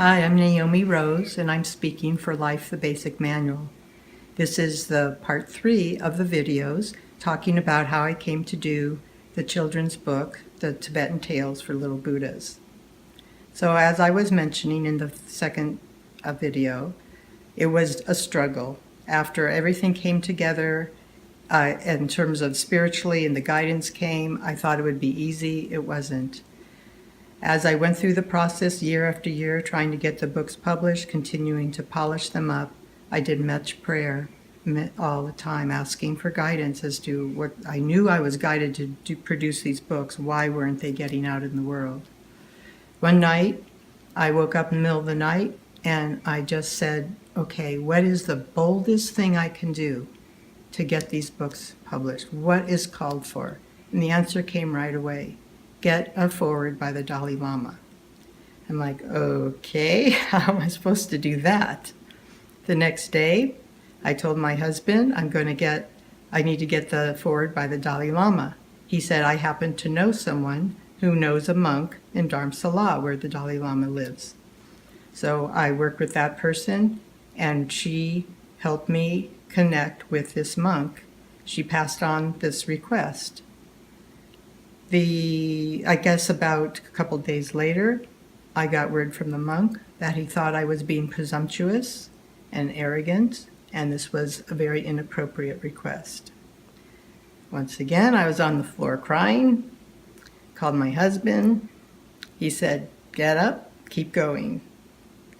Hi, I'm Naomi Rose, and I'm speaking for Life, the Basic Manual. This is the part 3 of the videos talking about how I came to do the children's book, the Tibetan Tales for Little Buddhas. So as I was mentioning in the second video, it was a struggle. After everything came together, in terms of spiritually and the guidance came, I thought it would be easy. It wasn't. As I went through the process year after year, trying to get the books published, continuing to polish them up, I did much prayer all the time, asking for guidance as to what I knew I was guided to produce these books. Why weren't they getting out in the world? One night, I woke up in the middle of the night and I just said, okay, what is the boldest thing I can do to get these books published? What is called for? And the answer came right away. Get a foreword by the Dalai Lama. I'm like, okay, how am I supposed to do that? The next day, I told my husband I need to get the foreword by the Dalai Lama. He said, I happen to know someone who knows a monk in Dharamsala where the Dalai Lama lives. So I worked with that person, and she helped me connect with this monk. She passed on this request. I guess about a couple days later, I got word from the monk that he thought I was being presumptuous and arrogant, and this was a very inappropriate request. Once again, I was on the floor crying, called my husband. He said, get up, keep going.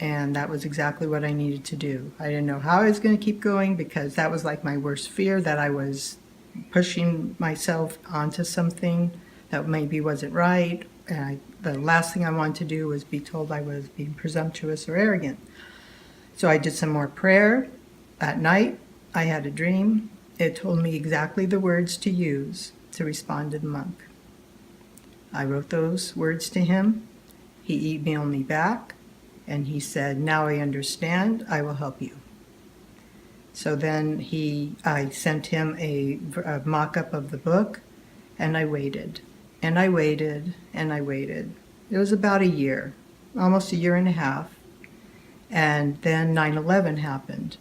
And that was exactly what I needed to do. I didn't know how I was going to keep going because that was like my worst fear, that I was pushing myself onto something that maybe wasn't right. And the last thing I wanted to do was be told I was being presumptuous or arrogant. So I did some more prayer. At night, I had a dream. It told me exactly the words to use to respond to the monk. I wrote those words to him. He emailed me back, and he said, now I understand, I will help you. So then I sent him a mock-up of the book, and I waited. And I waited, and I waited. It was about a year, almost a year and a half. And then 9/11 happened.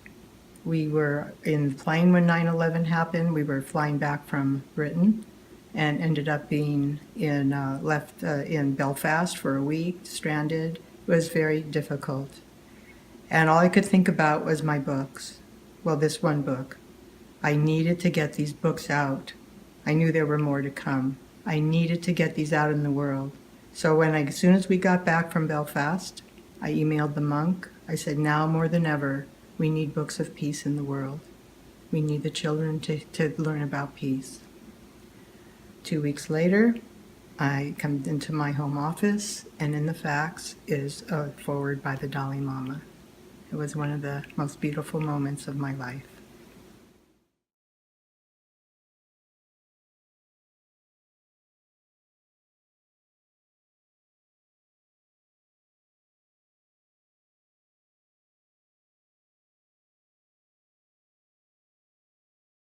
We were in the plane when 9/11 happened. We were flying back from Britain and ended up being left in Belfast for a week, stranded. It was very difficult. And all I could think about was my books. Well, this one book. I needed to get these books out. I knew there were more to come. I needed to get these out in the world. So as soon as we got back from Belfast, I emailed the monk. I said, now more than ever, we need books of peace in the world. We need the children to learn about peace. 2 weeks later, I come into my home office, and in the fax is a foreword by the Dalai Lama. It was one of the most beautiful moments of my life.